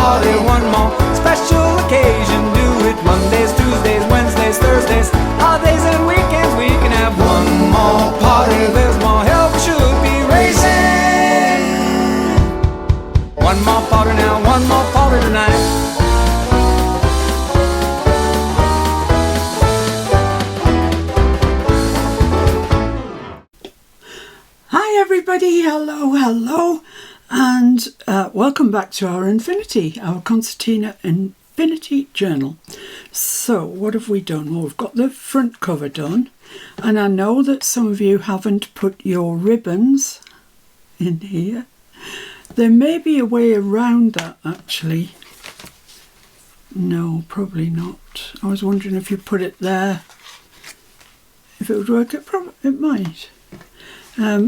party, one more special occasion. Do it Mondays, Tuesdays, Wednesdays, Thursdays, holidays and weekends. We can have one more party. There's more help, should be racing. One more party now, one more party tonight. Hi everybody, hello, and welcome back to our our Concertina Infinity Journal. So what have we done? Well, we've got the front cover done, and I know that some of you haven't put your ribbons in here. There may be a way around that actually. No, probably not. I was wondering if you put it there, if it would work. It might.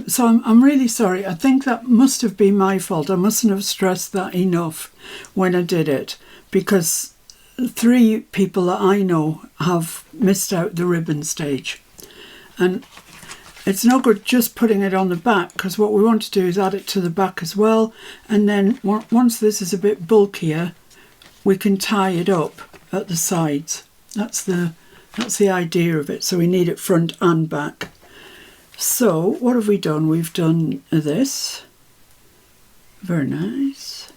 So I'm really sorry. I think that must have been my fault. I mustn't have stressed that enough when I did it, because 3 people that I know have missed out the ribbon stage. And it's no good just putting it on the back, because what we want to do is add it to the back as well. And then once this is a bit bulkier, we can tie it up at the sides. That's the idea of it. So we need it front and back. So what have we done? We've done this. Very nice.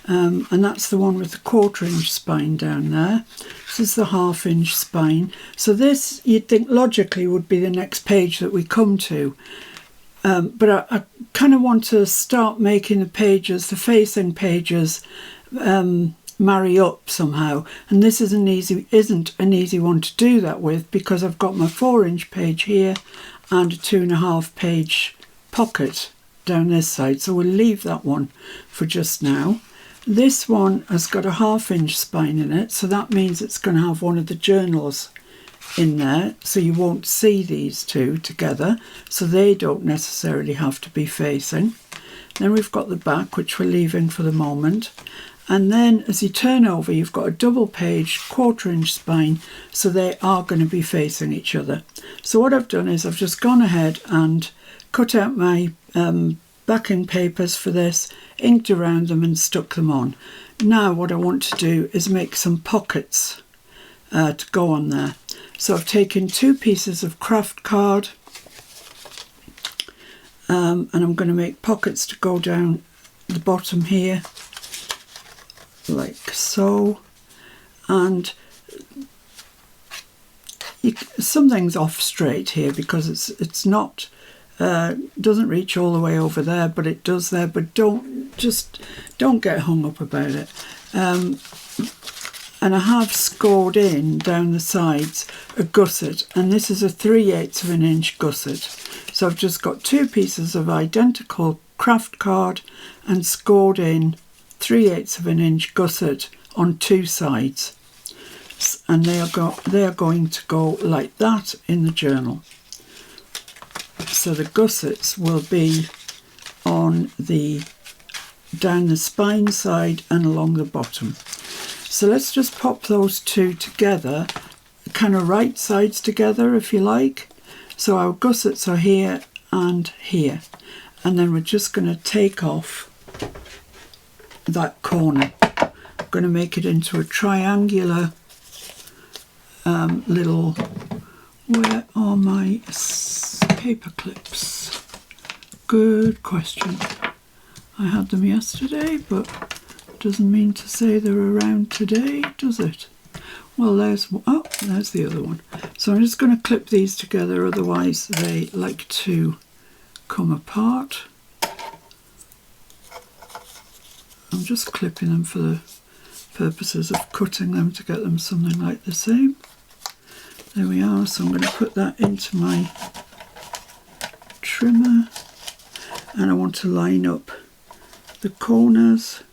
And that's the one with the 1/4 inch spine down there. This is the 1/2 inch spine. So this, you'd think logically, would be the next page that we come to. But I kind of want to start making the pages, the facing pages, marry up somehow. And this isn't an easy one to do that with, because I've got my 4 inch page here and a 2.5 page pocket down this side, so we'll leave that one for just now. This one has got a 1/2 inch spine in it, so that means it's going to have one of the journals in there, so you won't see these two together, so they don't necessarily have to be facing. Then we've got the back, which we're leaving for the moment. And then as you turn over, you've got a double page 1/4 inch spine, so they are going to be facing each other. So what I've done is I've just gone ahead and cut out my backing papers for this, inked around them and stuck them on. Now what I want to do is make some pockets to go on there. So I've taken 2 pieces of craft card, and I'm going to make pockets to go down the bottom here, like so. And something's off straight here because it's not doesn't reach all the way over there, but it does there. But don't get hung up about it. And I have scored in down the sides a gusset, and this is a 3/8 of an inch gusset. So I've just got 2 pieces of identical craft card and scored in 3/8 of an inch gusset on 2 sides, and they are going to go like that in the journal. So the gussets will be on down the spine side and along the bottom. So let's just pop those 2 together, kind of right sides together if you like. So our gussets are here and here, and then we're just going to take off that corner. I'm going to make it into a triangular little. Where are my paper clips? Good question. I had them yesterday, but doesn't mean to say they're around today, does it? Well, there's the other one. So I'm just going to clip these together, otherwise they like to come apart. I'm just clipping them for the purposes of cutting them to get them something like the same. There we are. So I'm going to put that into my trimmer, and I want to line up the corners.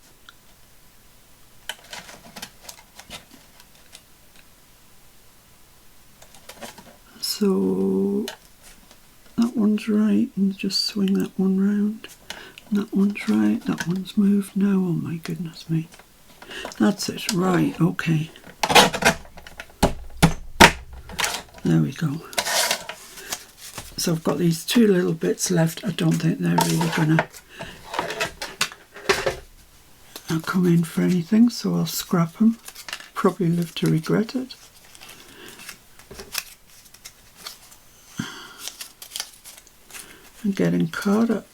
So that one's right, and just swing that one round. That one's right, that one's moved now. Oh my goodness me. That's it, right, okay. There we go. So I've got these 2 little bits left. I don't think they're really gonna come in for anything, so I'll scrap them. Probably live to regret it. I'm getting caught up.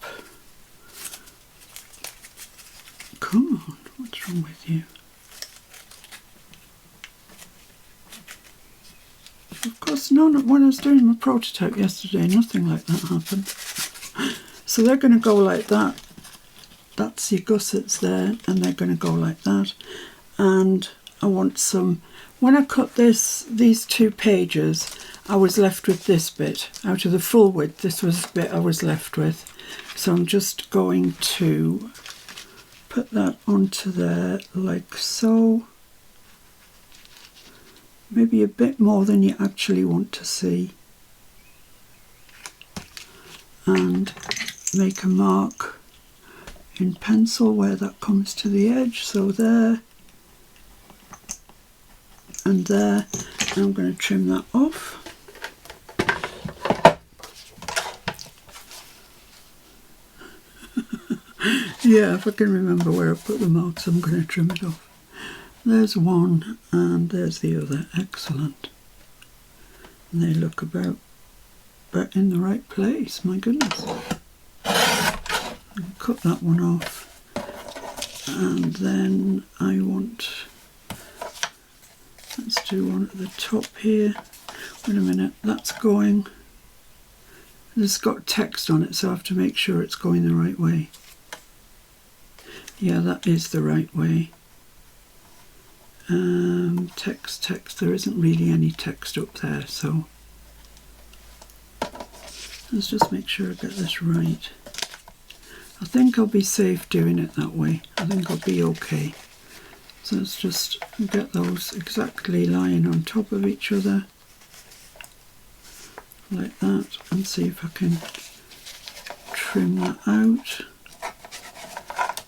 Come on, what's wrong with you? Of course, when I was doing my prototype yesterday, nothing like that happened. So they're going to go like that. That's your gussets there, and they're going to go like that. And I want some... When I cut these 2 pages, I was left with this bit. Out of the full width, this was the bit I was left with. So I'm just going to put that onto there like so. Maybe a bit more than you actually want to see. And make a mark in pencil where that comes to the edge. So there and there. And I'm going to trim that off. Yeah, if I can remember where I put the marks, I'm going to trim it off. There's one and there's the other. Excellent. And they look about in the right place. My goodness. I'll cut that one off. And then I want... Let's do one at the top here. Wait a minute. That's going... It's got text on it, so I have to make sure it's going the right way. Yeah, that is the right way. Text. There isn't really any text up there, so let's just make sure I get this right. I think I'll be safe doing it that way. I think I'll be okay. So let's just get those exactly lying on top of each other like that, and see if I can trim that out.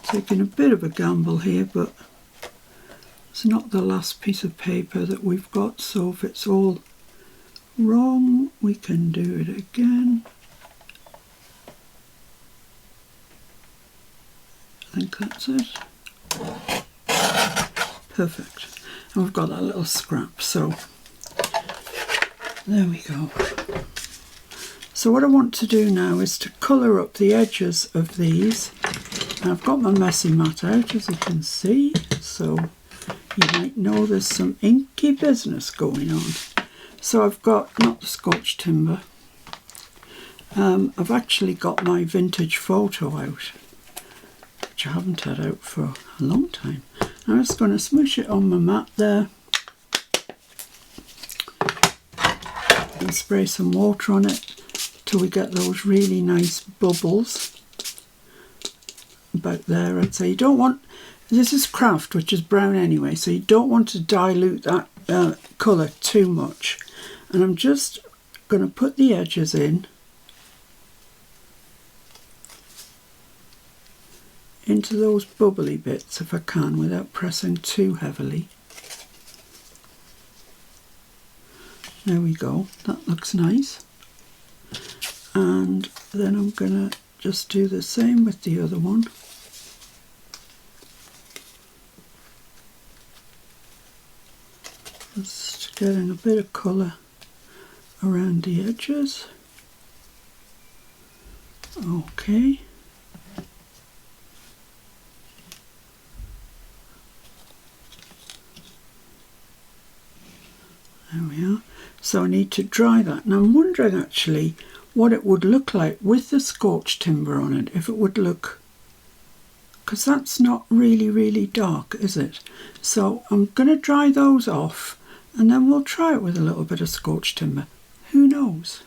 Taking a bit of a gamble here, but it's not the last piece of paper that we've got, so if it's all wrong, we can do it again. I think that's it. Perfect. And we've got that little scrap, so there we go. So what I want to do now is to colour up the edges of these. And I've got my messy mat out, as you can see, so you might know there's some inky business going on. So I've got, not the Scotch timber, I've actually got my vintage photo out, which I haven't had out for a long time. I'm just going to smoosh it on my mat there and spray some water on it till we get those really nice bubbles. About there, I'd say. You don't want, this is craft, which is brown anyway, so you don't want to dilute that colour too much. And I'm just going to put the edges in into those bubbly bits if I can, without pressing too heavily. There we go, that looks nice. And then I'm going to just do the same with the other one. Just getting a bit of colour around the edges. Okay. There we are. So I need to dry that. Now I'm wondering actually what it would look like with the Scotch timber on it, if it would look, because that's not really dark, is it? So I'm going to dry those off and then we'll try it with a little bit of Scotch timber. Who knows?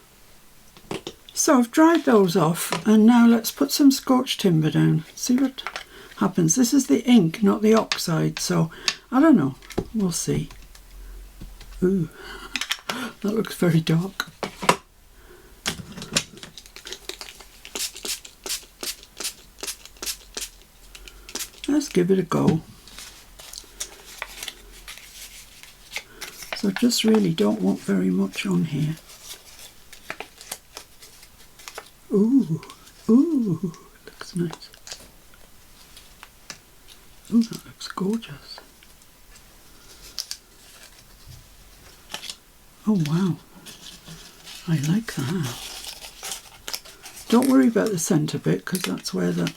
So I've dried those off and now let's put some Scotch timber down, see what happens. This is the ink, not the oxide, so I don't know, we'll see. Ooh, that looks very dark. Let's give it a go. So I just really don't want very much on here. Ooh, looks nice. Ooh, that looks gorgeous. Oh wow, I like that. Don't worry about the centre bit, because that's where the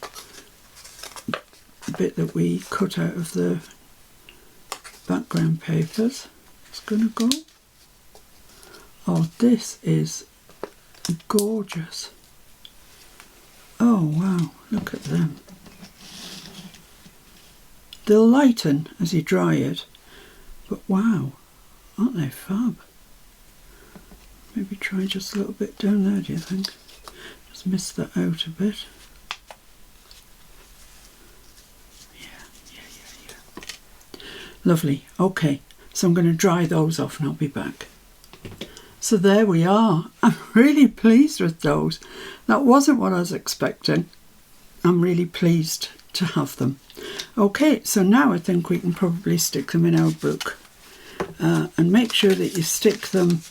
bit that we cut out of the background papers is going to go. Oh, this is gorgeous. Oh wow, look at them. They'll lighten as you dry it, but wow, aren't they fab? Maybe try just a little bit down there, do you think? Just miss that out a bit. Yeah. Lovely. Okay, so I'm going to dry those off and I'll be back. So there we are. I'm really pleased with those. That wasn't what I was expecting. I'm really pleased to have them. Okay, so now I think we can probably stick them in our book. And make sure that you stick them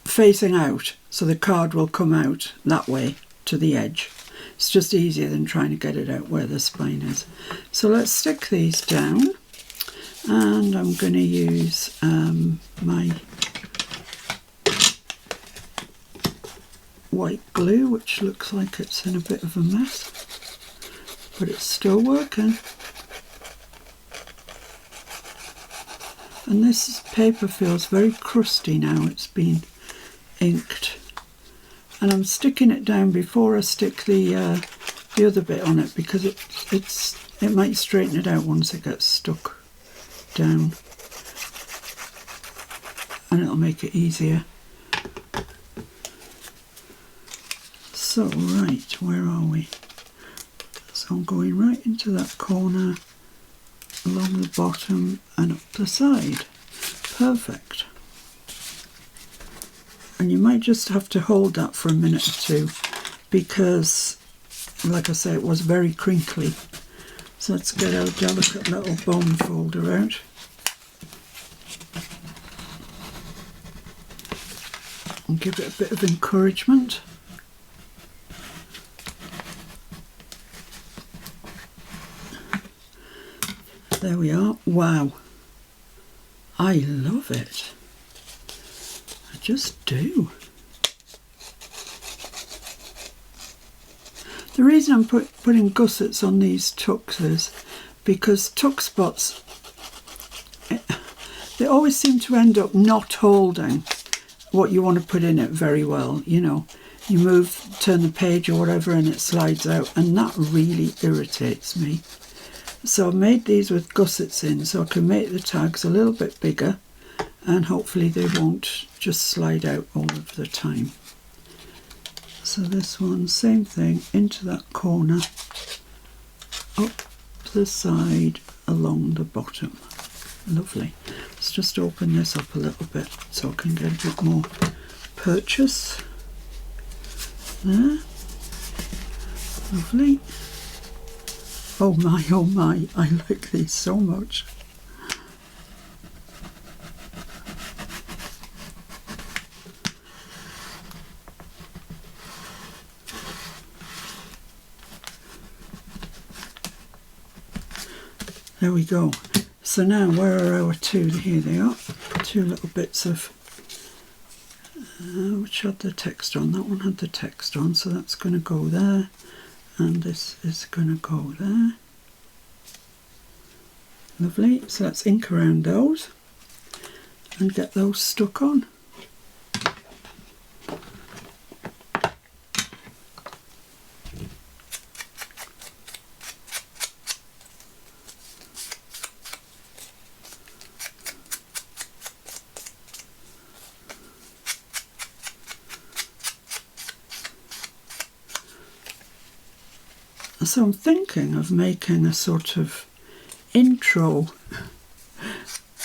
facing out, so the card will come out that way to the edge. It's just easier than trying to get it out where the spine is. So let's stick these down, and I'm going to use my white glue, which looks like it's in a bit of a mess, but it's still working. And this paper feels very crusty now. It's been inked, and I'm sticking it down before I stick the other bit on it, because it might straighten it out once it gets stuck down, and it'll make it easier. So right, where are we? So I'm going right into that corner, along the bottom and up the side. Perfect. And you might just have to hold that for a minute or two, because like I say, it was very crinkly. So let's get our delicate little bone folder out. And give it a bit of encouragement. There we are. Wow. I love it. I just do. The reason I'm putting gussets on these tucks is because tuck spots, they always seem to end up not holding what you want to put in it very well. You know, you move, turn the page or whatever, and it slides out, and that really irritates me. So I made these with gussets in, so I can make the tags a little bit bigger, and hopefully they won't just slide out all of the time. So this one, same thing, into that corner, up the side, along the bottom. Lovely. Let's just open this up a little bit so I can get a bit more purchase. There. Lovely. Oh my, I like these so much. There we go. So now, where are our two? Here they are. Two little bits of, which had the text on. That one had the text on, so that's going to go there. And this is going to go there. Lovely. So let's ink around those and get those stuck on. So I'm thinking of making a sort of intro,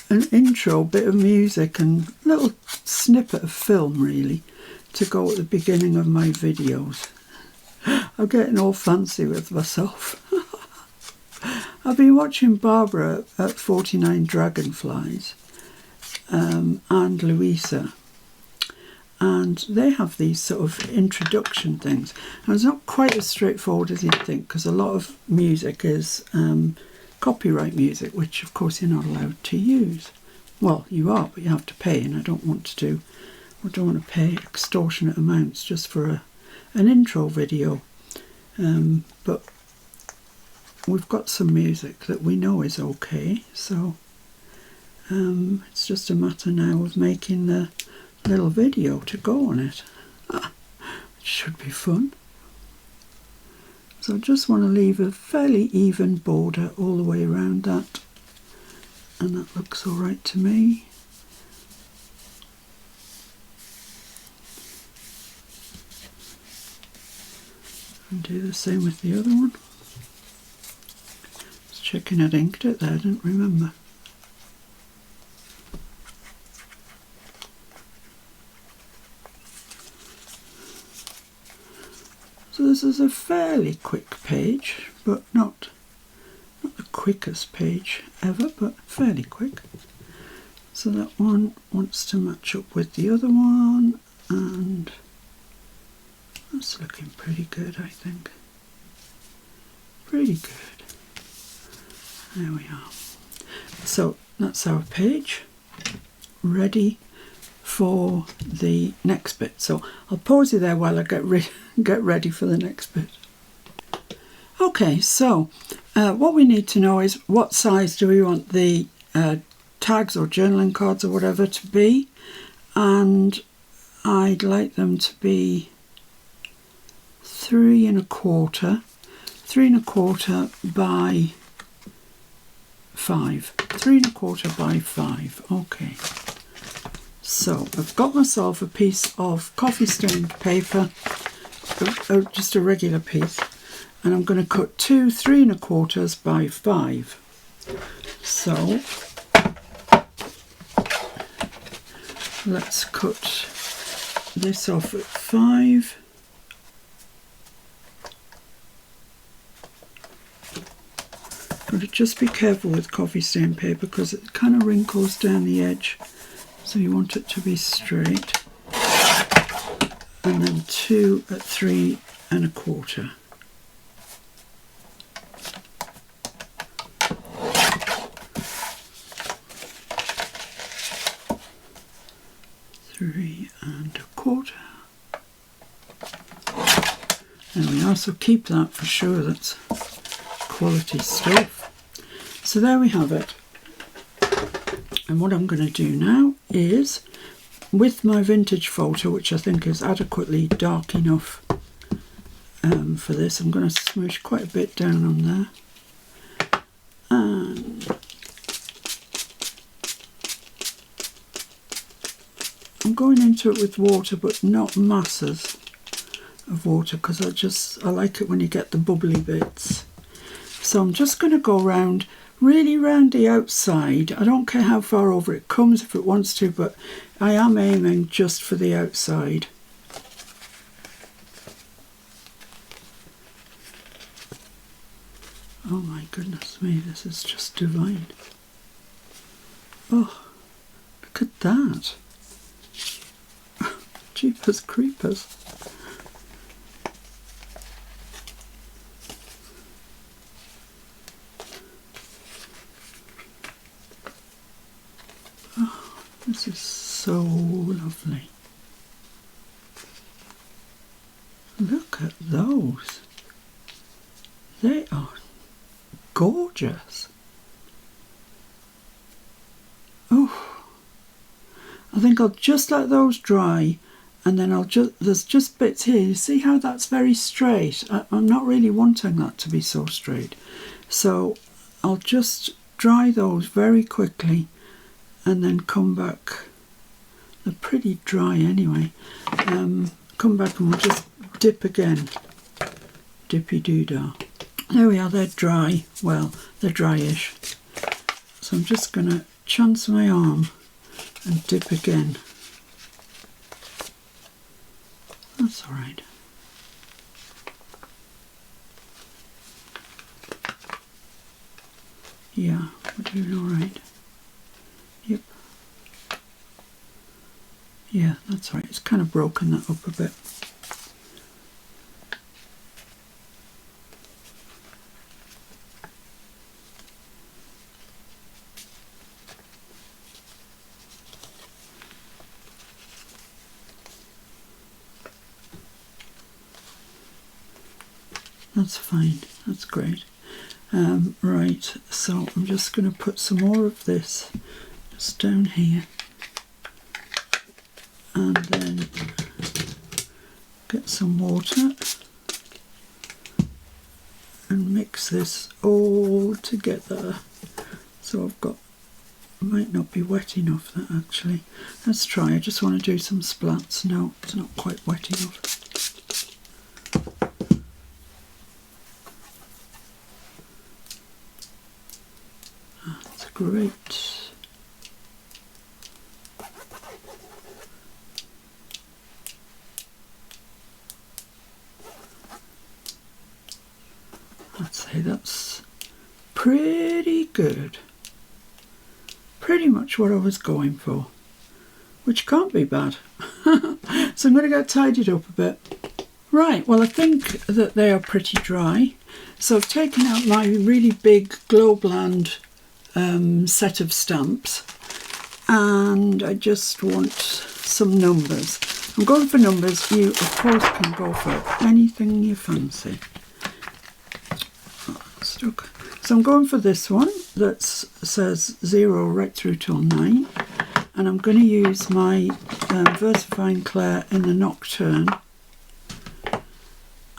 an intro bit of music and little snippet of film really to go at the beginning of my videos. I'm getting all fancy with myself. I've been watching Barbara at 49 Dragonflies and Louisa, and they have these sort of introduction things. And it's not quite as straightforward as you'd think, because a lot of music is copyright music, which of course you're not allowed to use. Well, you are, but you have to pay, and I don't want to pay extortionate amounts just for an intro video. But we've got some music that we know is okay, so it's just a matter now of making the little video to go on it. It should be fun. So I just want to leave a fairly even border all the way around that, and that looks all right to me. And do the same with the other one. Just checking I'd inked it there, I didn't remember. So this is a fairly quick page, but not the quickest page ever, but fairly quick. So that one wants to match up with the other one, and that's looking pretty good, I think. Pretty good. There we are. So that's our page, ready for the next bit. So I'll pause you there while I get ready for the next bit. Okay, so what we need to know is what size do we want the tags or journaling cards or whatever to be, and I'd like them to be 3 1/4 by 5. 3 1/4 by 5. Okay. So I've got myself a piece of coffee stained paper, just a regular piece, and I'm going to cut 2 3 1/4 by 5. So let's cut this off at 5. But just be careful with coffee stained paper because it kind of wrinkles down the edge, so you want it to be straight. And then 2 at 3 1/4. There we are, so keep that for sure, that's quality stuff. So there we have it. And what I'm going to do now is, with my vintage photo, which I think is adequately dark enough for this, I'm going to smoosh quite a bit down on there. And I'm going into it with water, but not masses of water, because I like it when you get the bubbly bits. So I'm just going to go round, really round the outside. I don't care how far over it comes if it wants to, but I am aiming just for the outside. Oh my goodness me, this is just divine. Oh, look at that. Jeepers creepers. Oh, this is so lovely. Look at those. They are gorgeous. Oh, I think I'll just let those dry, and then there's just bits here. You see how that's very straight? I'm not really wanting that to be so straight. So I'll just dry those very quickly and then come back. They're pretty dry anyway. Come back and we'll just dip again. Dippy-doo-dah. There we are, they're dry. Well, they're dryish. So I'm just going to chance my arm and dip again. That's all right. Yeah, we're doing all right. Yep. Yeah, that's right. It's kind of broken that up a bit. That's fine. That's great. Right, so I'm just going to put some more of this just down here. And then get some water and mix this all together. So I've got, might not be wet enough that actually. Let's try. I just want to do some splats. No, it's not quite wet enough. That's great. I'd say that's pretty good. Pretty much what I was going for, which can't be bad. So I'm going to go tidy it up a bit. Right, well I think that they are pretty dry. So I've taken out my really big Globland set of stamps, and I just want some numbers. I'm going for numbers. You of course can go for anything you fancy. Stuck. So I'm going for this one that says 0 right through till 9, and I'm going to use my VersaFine Claire in the Nocturne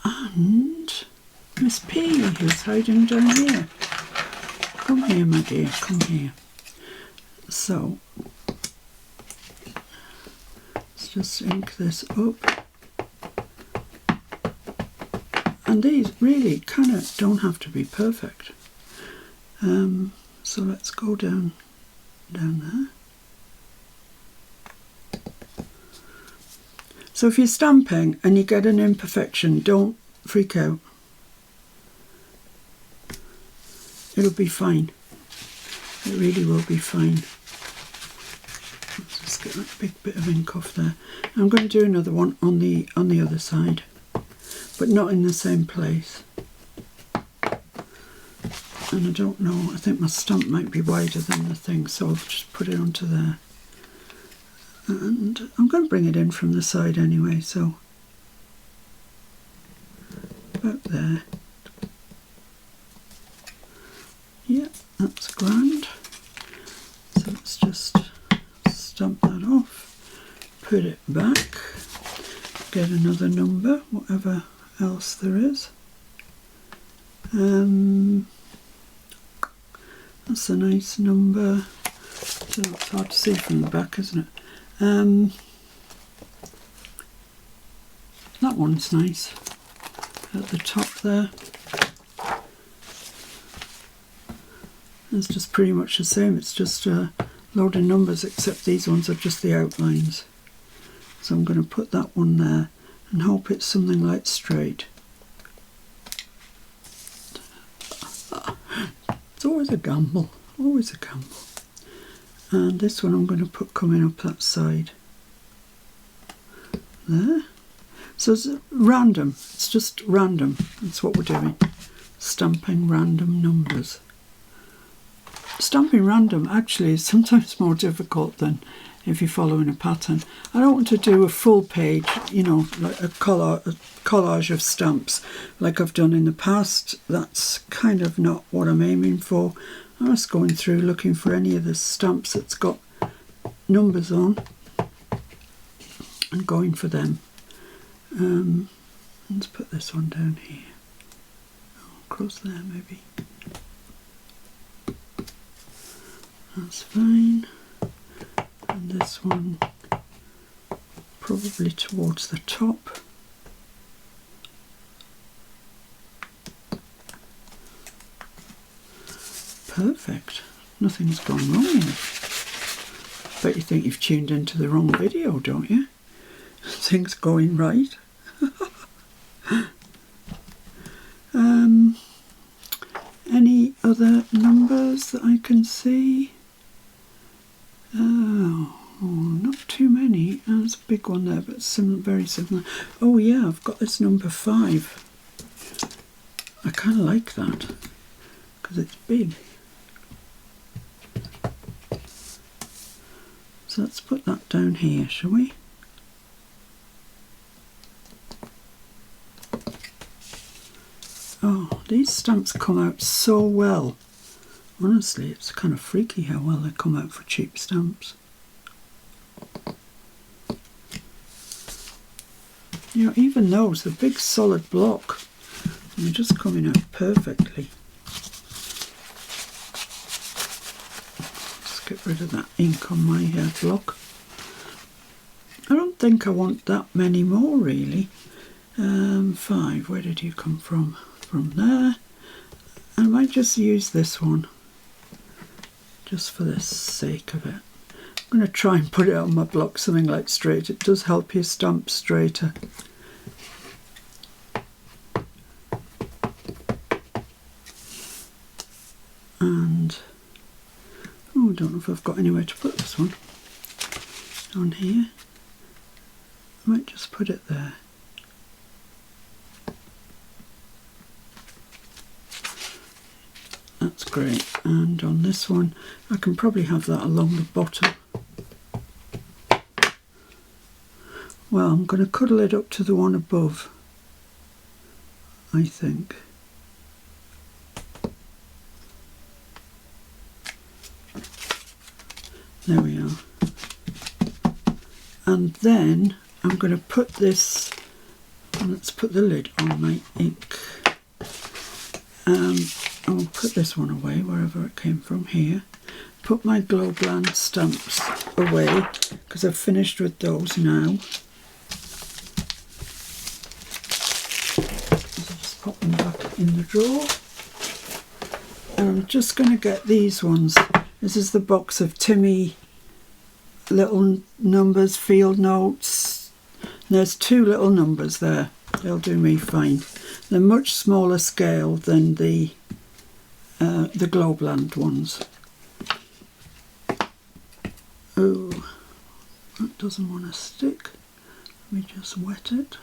and Miss P, who's hiding down here. Come here, my dear, come here. So let's just ink this up. And these really kind of don't have to be perfect. So let's go down there. So if you're stamping and you get an imperfection, don't freak out. It'll be fine. It really will be fine. Let's just get that big bit of ink off there. I'm going to do another one on the other side, but not in the same place. And I don't know, I think my stump might be wider than the thing, so I'll just put it onto there. And I'm going to bring it in from the side anyway, so about there. Yeah, that's grand. So let's just stamp that off, put it back, get another number, whatever else there is. That's a nice number. So it's hard to see from the back, isn't it? That one's nice at the top there. It's just pretty much the same. It's just a load of numbers, except these ones are just the outlines. So I'm going to put that one there and hope it's something like straight. It's always a gamble, always a gamble. And this one I'm going to put coming up that side. There. So it's random, it's just random. That's what we're doing. Stamping random numbers. Stamping random actually is sometimes more difficult than if you're following a pattern. I don't want to do a full page, you know, like a collage of stamps like I've done in the past. That's kind of not what I'm aiming for. I'm just going through looking for any of the stamps that's got numbers on and going for them. Let's put this one down here. Across there maybe. That's fine. And this one probably towards the top. Perfect. Nothing's gone wrong here. Bet you think you've tuned into the wrong video, don't you? Things going right. Any other numbers that I can see? Oh, not too many as big one there, but very similar. Oh yeah, I've got this number 5. I kind of like that because it's big. So let's put that down here, shall we? Oh, these stamps come out so well. Honestly, it's kind of freaky how well they come out for cheap stamps. You know, even those, the big solid block, they're just coming out perfectly. Just get rid of that ink on my block. I don't think I want that many more really. 5, where did you come from? From there. I might just use this one, just for the sake of it. I'm going to try and put it on my block something like straight. It does help you stamp straighter. And oh, I don't know if I've got anywhere to put this one. On here. I might just put it there. That's great. And on this one, I can probably have that along the bottom. Well, I'm going to cuddle it up to the one above, I think. There we are. And then I'm going to put this, let's put the lid on my ink. I'll put this one away wherever it came from here. Put my Globland stamps away because I've finished with those now. Just pop them back in the drawer. And I'm just going to get these ones. This is the box of Timmy little numbers, field notes. There's 2 little numbers there. They'll do me fine. They're much smaller scale than the Globland ones. Oh, that doesn't want to stick. Let me just wet it.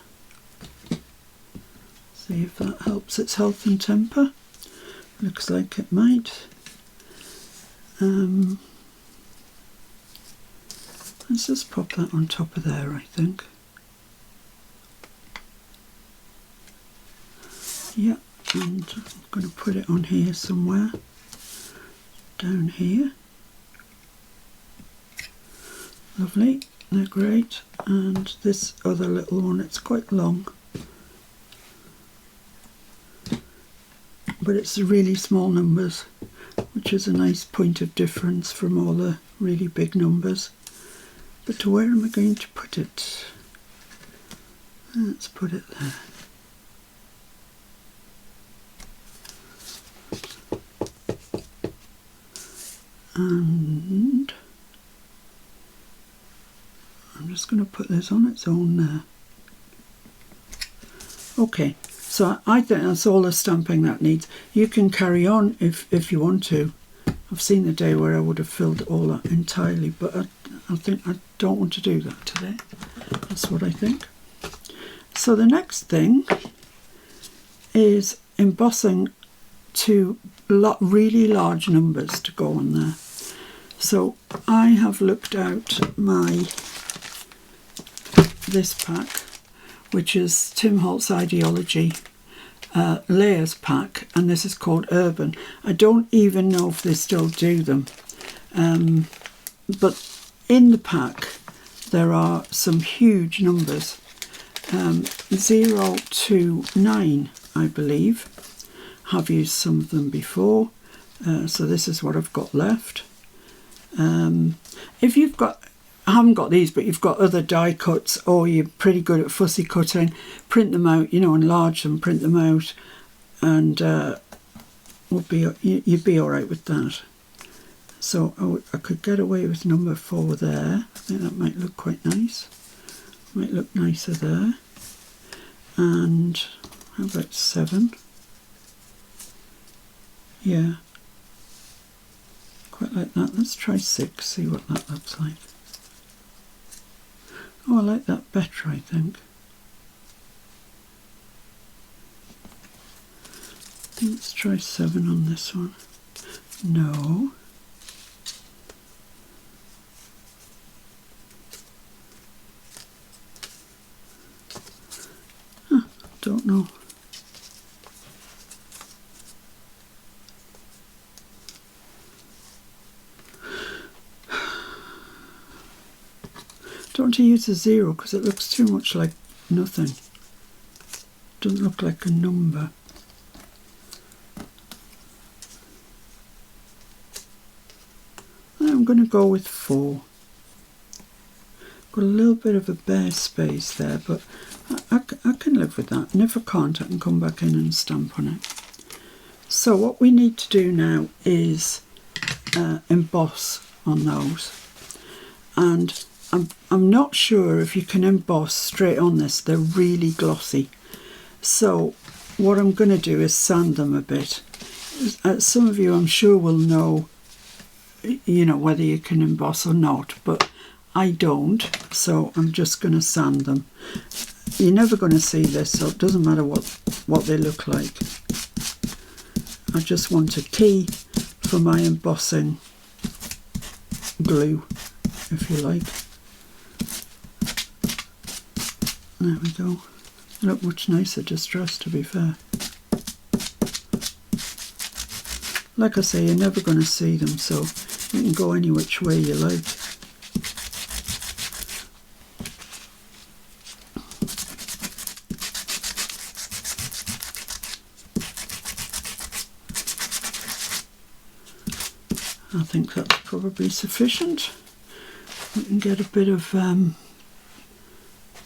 See if that helps its health and temper. Looks like it might. Let's just pop that on top of there, I think. Yeah, and I'm going to put it on here somewhere. Down here. Lovely, they're great. And this other little one, it's quite long. But it's the really small numbers, which is a nice point of difference from all the really big numbers. But where am I going to put it? Let's put it there. And I'm just going to put this on its own there. Okay, so I think that's all the stamping that needs. You can carry on if you want to. I've seen the day where I would have filled all that entirely, but I think I don't want to do that today. That's what I think. So the next thing is embossing to really large numbers to go on there. So I have looked out this pack, which is Tim Holt's Ideology layers pack, and this is called Urban. I don't even know if they still do them, but in the pack there are some huge numbers, 0 to 9 I believe. Have used some of them before, so this is what I've got left. If you've got, I haven't got these, but you've got other die cuts, or you're pretty good at fussy cutting, print them out, you know, enlarge them, print them out, and you'd be all right with that. So I could get away with number 4 there. I think that might look quite nice. Might look nicer there. And how about 7? Yeah, quite like that. Let's try 6, see what that looks like. Oh, I like that better, I think. Let's try 7 on this one. No. Don't know. Don't want to use a 0 because it looks too much like nothing. Doesn't look like a number. I'm going to go with 4. Got a little bit of a bare space there, but I can live with that. And if I can't, I can come back in and stamp on it. So what we need to do now is emboss on those. And I'm not sure if you can emboss straight on this. They're really glossy. So what I'm going to do is sand them a bit. Some of you, I'm sure, will know, you know, whether you can emboss or not, but I don't, so I'm just going to sand them. You're never going to see this, so it doesn't matter what they look like. I just want a key for my embossing glue, if you like. There we go. They look much nicer distressed, to be fair. Like I say, you're never going to see them, so you can go any which way you like. I think that's probably sufficient. We can get a bit of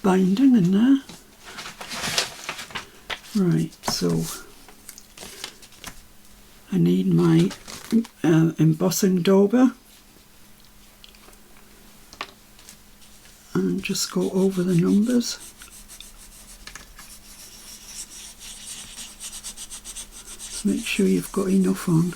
binding in there. Right, so I need my embossing dauber and just go over the numbers. Just make sure you've got enough on.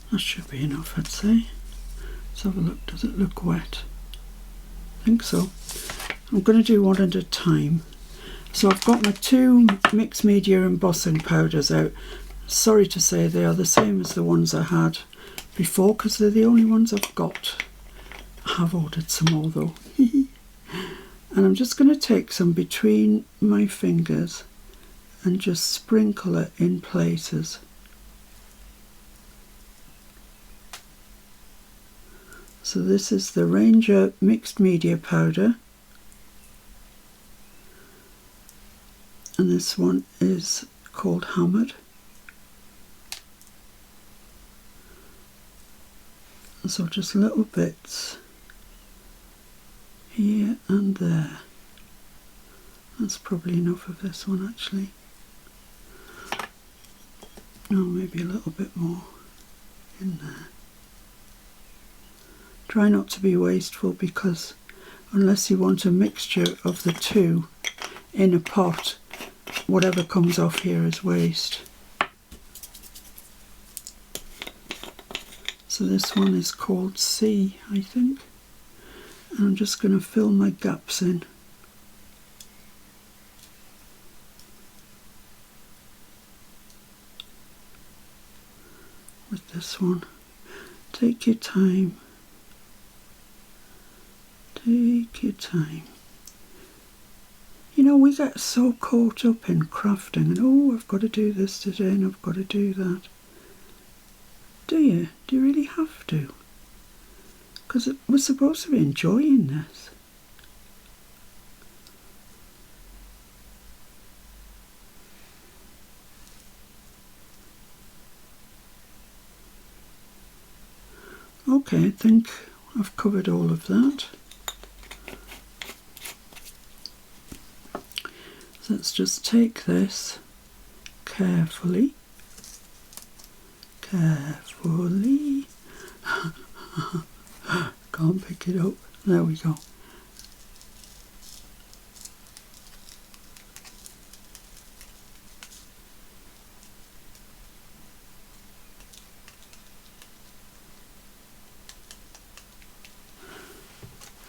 That should be enough, I'd say. Let's have a look. Does it look wet? I think so. I'm going to do one at a time. So I've got my 2 mixed media embossing powders out. Sorry to say they are the same as the ones I had before because they're the only ones I've got. I have ordered some more though. And I'm just going to take some between my fingers and just sprinkle it in places. So this is the Ranger mixed media powder, and this one is called Hammered. So just little bits here and there. That's probably enough of this one actually. Oh, maybe a little bit more in there. Try not to be wasteful because unless you want a mixture of the 2 in a pot, whatever comes off here is waste. So this one is called C, I think. And I'm just going to fill my gaps in. With this one. Take your time. Take your time. You know, we get so caught up in crafting and, oh, I've got to do this today and I've got to do that. Do you? Do you really have to? Because we're supposed to be enjoying this. Okay, I think I've covered all of that. Let's just take this carefully, carefully. Can't pick it up. There we go.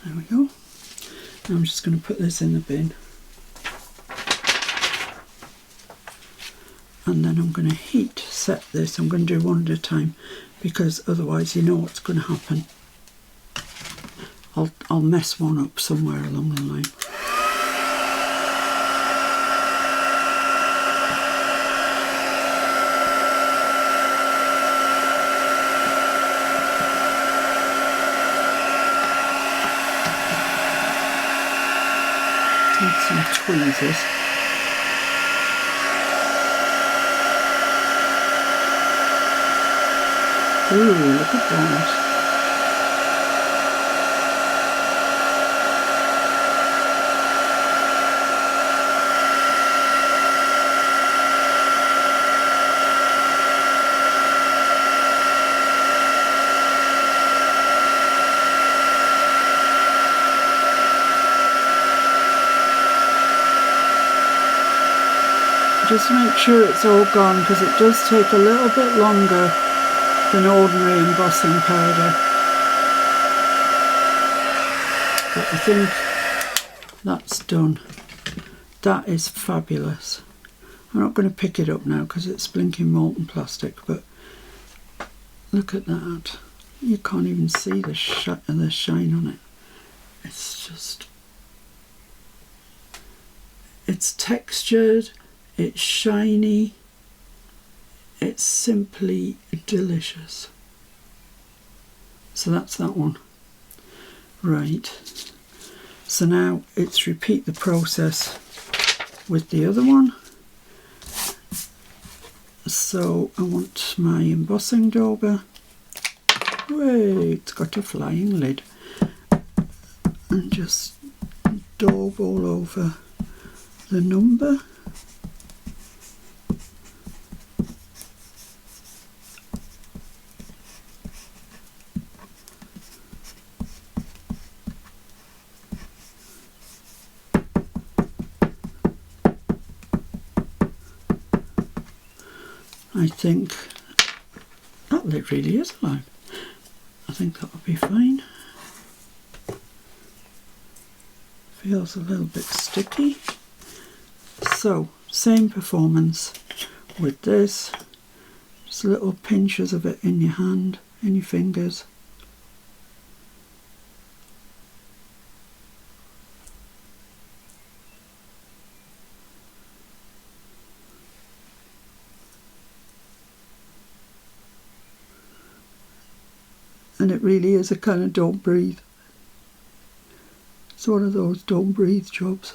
There we go. I'm just going to put this in the bin. And then I'm going to heat set this. I'm going to do one at a time because otherwise you know what's going to happen. I'll mess one up somewhere along the line. Need some tweezers. Ooh, look at that. Just make sure it's all gone because it does take a little bit longer than ordinary embossing powder. But I think that's done. That is fabulous. I'm not going to pick it up now because it's blinking molten plastic, but look at that. You can't even see the shine on it. It's just... it's textured. It's shiny, it's simply delicious. So that's that one. Right, so now it's repeat the process with the other one. So I want my embossing dauber. Wait, it's got a flying lid. And just daub all over the number. I think that lid really is alive. I think that will be fine. Feels a little bit sticky. So, same performance with this. Just little pinches of it in your hand, in your fingers. And it really is a kind of don't breathe. It's one of those don't breathe jobs.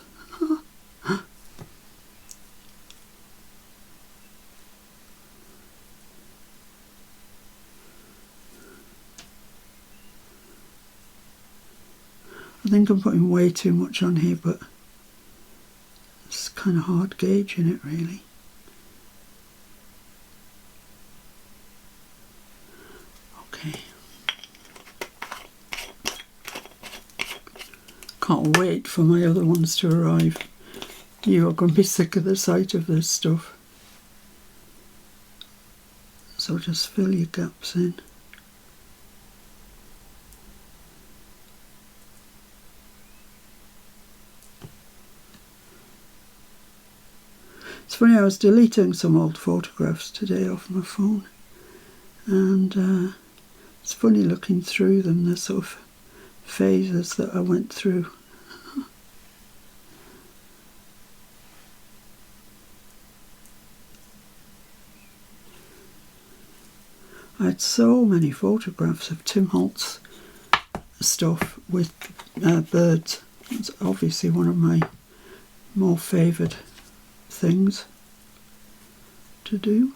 I think I'm putting way too much on here, but it's kind of hard gauging it really. Okay. Can't wait for my other ones to arrive. You are going to be sick of the sight of this stuff. So just fill your gaps in. It's funny, I was deleting some old photographs today off my phone, and it's funny looking through them, the sort of phases that I went through. I had so many photographs of Tim Holtz stuff with birds. It's obviously one of my more favoured things to do.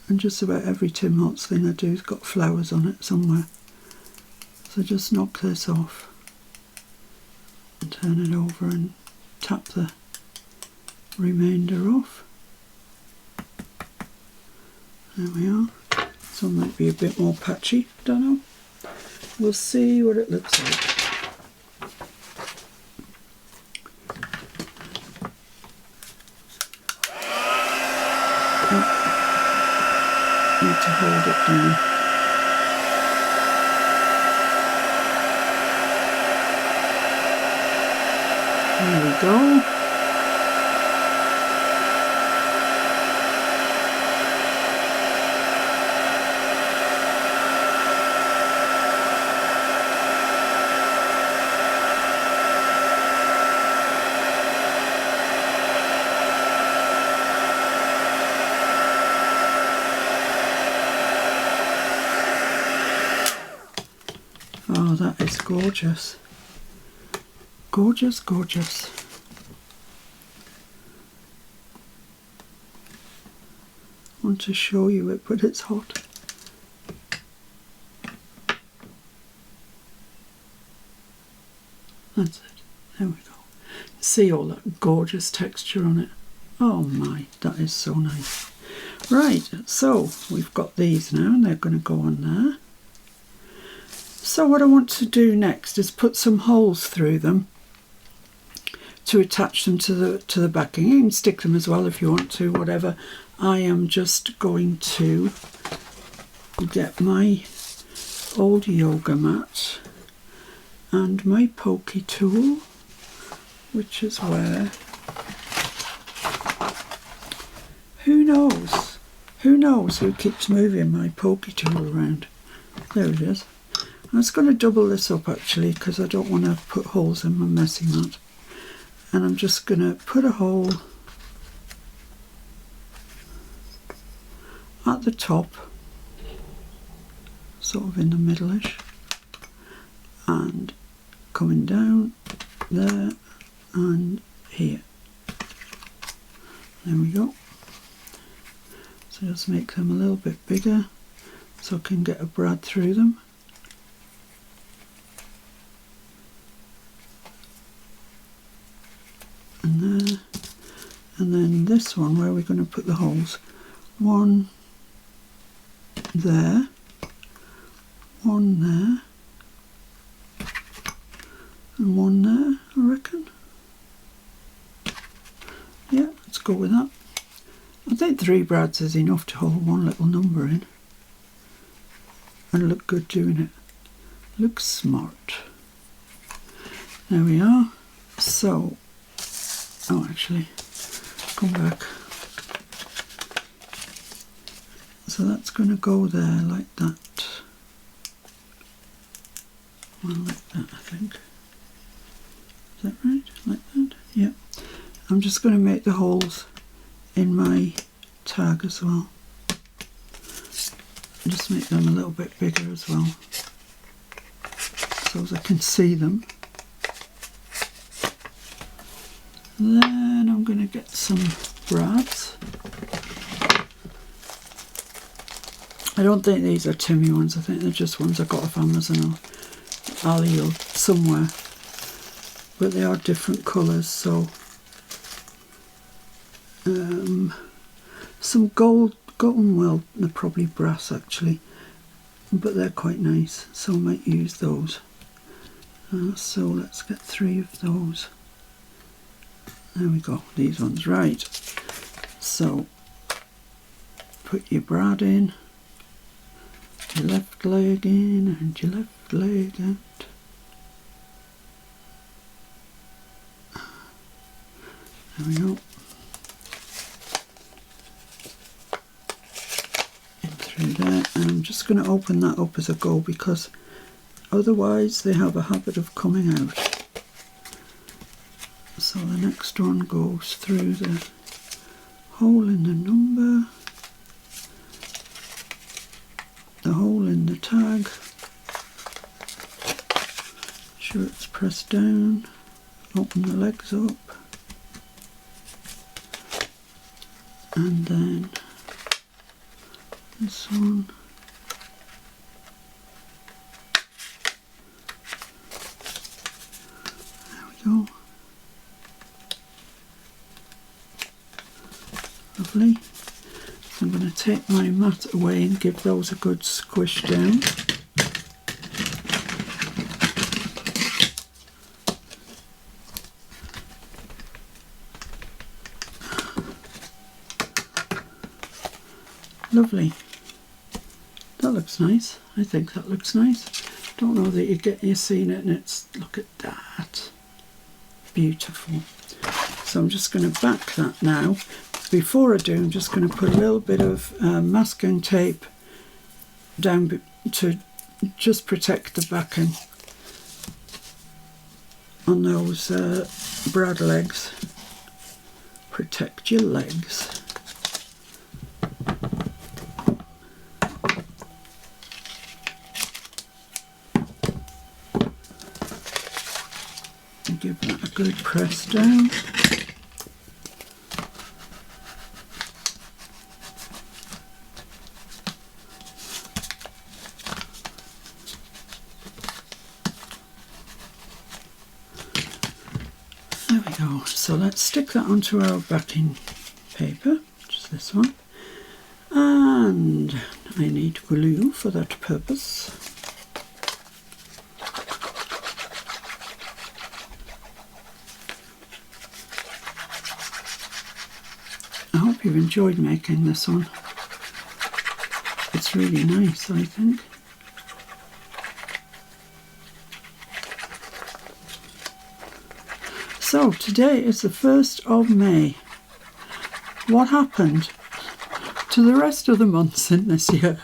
And just about every Tim Holtz thing I do has got flowers on it somewhere. So just knock this off and turn it over and tap the remainder off. There we are. Some might be a bit more patchy, don't know. We'll see what it looks like. Need to hold it down. There we go. Oh, that is gorgeous. Gorgeous, gorgeous. I want to show you it, but it's hot. That's it. There we go. See all that gorgeous texture on it. Oh my, that is so nice. Right, so we've got these now and they're going to go on there. So what I want to do next is put some holes through them to attach them to the backing. You can stick them as well if you want to, whatever. I am just going to get my old yoga mat and my pokey tool, which is where, who knows who keeps moving my pokey tool around. There it is. I was going to double this up actually because I don't want to put holes in my messy mat. And I'm just going to put a hole at the top, sort of in the middle-ish, and coming down there and here. There we go. So just make them a little bit bigger so I can get a brad through them. And there, and then this one where we're going to put the holes. One there, one there, and one there, I reckon. Yeah, let's go with that. I think 3 brads is enough to hold one little number in. And look good doing it. Looks smart. There we are. So, oh actually, come back. So that's going to go there like that. Well, like that I think. Is that right? Like that? Yeah. I'm just going to make the holes in my tag as well. Just make them a little bit bigger as well, so as I can see them. Then I'm going to get some brads. I don't think these are Timmy ones, I think they're just ones I got off Amazon or Ali or somewhere. But they are different colours, so some gold, well, they're probably brass actually, but they're quite nice, so I might use those. So let's get 3 of those. There we go, these ones, right. So put your brad in, your left leg in and your left leg out. There we go. In through there, and I'm just going to open that up as I go because otherwise they have a habit of coming out. So the next one goes through the hole in the number, the hole in the tag, sure it's pressed down, open the legs up, and then this one, there we go, lovely. I'm I'm going to take my mat away and give those a good squish down. Lovely. That looks nice. I think that looks nice. Don't know that you're seeing it, and it's, look at that. Beautiful. So I'm just going to back that now. Before I do, I'm just going to put a little bit of masking tape down to just protect the backing on those brad legs. Protect your legs. And give that a good press down. There we go. So let's stick that onto our backing paper, which is this one. And I need glue for that purpose. I hope you've enjoyed making this one. It's really nice, I think. So today is the 1st of May. What happened to the rest of the months in this year?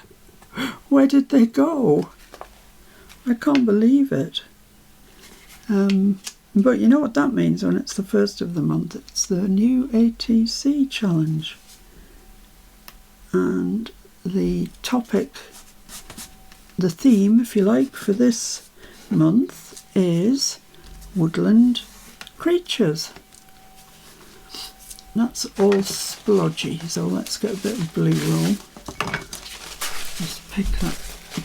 Where did they go? I can't believe it. But you know what that means when it's the 1st of the month? It's the new ATC challenge. And the topic, the theme, if you like, for this month is woodland creatures. That's all splodgy, so let's get a bit of blue roll. Just pick that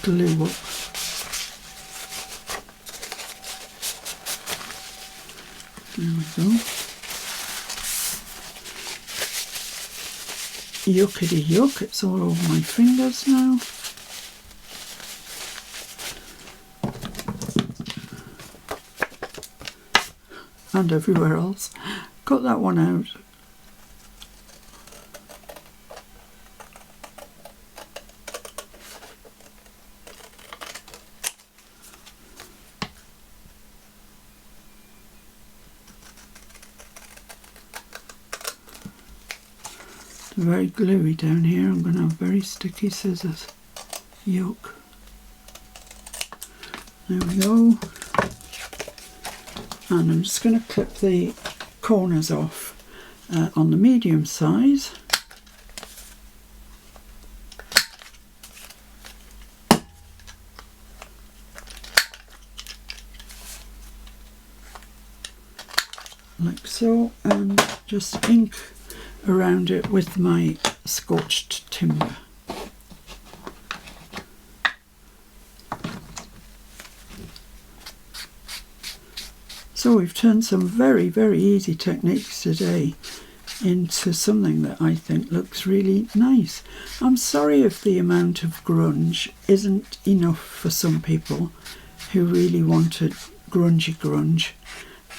glue up. There we go. Yuckity yuck, it's all over my fingers now. And everywhere else. Cut that one out. It's very gluey down here. I'm going to have very sticky scissors. Yuck. There we go. And I'm just going to clip the corners off on the medium size. Like so, and just ink around it with my scorched timber. So we've turned some very, very easy techniques today into something that I think looks really nice. I'm sorry if the amount of grunge isn't enough for some people who really wanted grunge.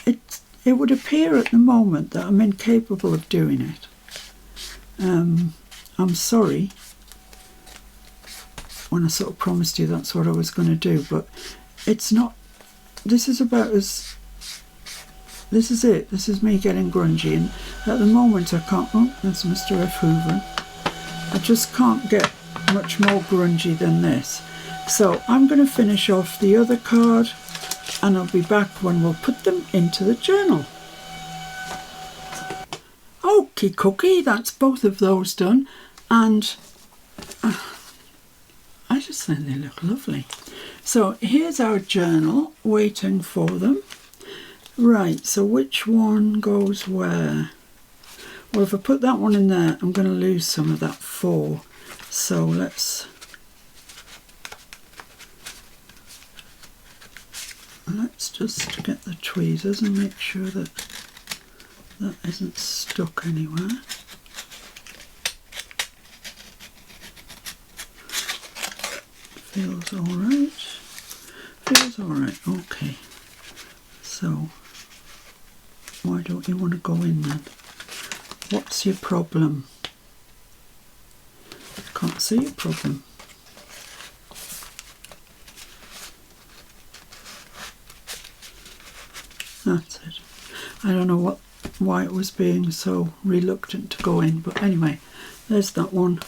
It would appear at the moment that I'm incapable of doing it. I'm sorry when I sort of promised you that's what I was going to do, but it's not. This is about as. This is it. This is me getting grungy, and at the moment I can't. Oh, that's Mr. F. Hoover. I just can't get much more grungy than this. So I'm going to finish off the other card, and I'll be back when we'll put them into the journal. Okie cookie, that's both of those done, and I just think they look lovely. So here's our journal waiting for them. Right, so which one goes where? Well, if I put that one in there, I'm going to lose some of that 4. So let's just get the tweezers and make sure that that isn't stuck anywhere. Feels alright. Feels alright. Okay. So, why don't you want to go in then? What's your problem? Can't see your problem. That's it. I don't know why it was being so reluctant to go in, but anyway, there's that one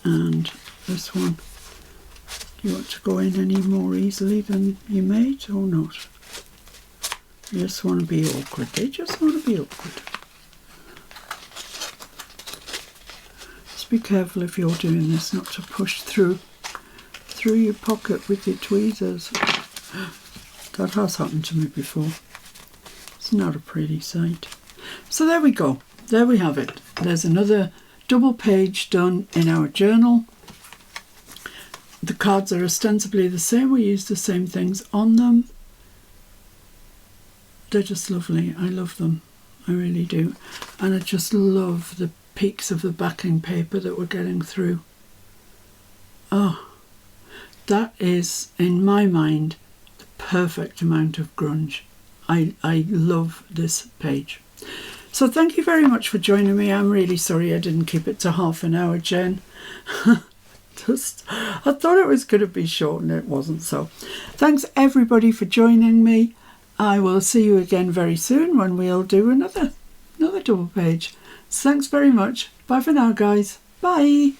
and this one. Do you want to go in any more easily than you made or not? You just want to be awkward. They just want to be awkward. Just be careful if you're doing this not to push through your pocket with your tweezers. That has happened to me before. It's not a pretty sight. So there we go. There we have it. There's another double page done in our journal. The cards are ostensibly the same. We use the same things on them. They're just lovely. I love them. I really do. And I just love the peaks of the backing paper that we're getting through. Oh, that is, in my mind, the perfect amount of grunge. I love this page. So thank you very much for joining me. I'm really sorry I didn't keep it to half an hour, Jen. I thought it was going to be short and it wasn't. So thanks everybody for joining me. I will see you again very soon when we'll do another double page. So thanks very much. Bye for now, guys. Bye.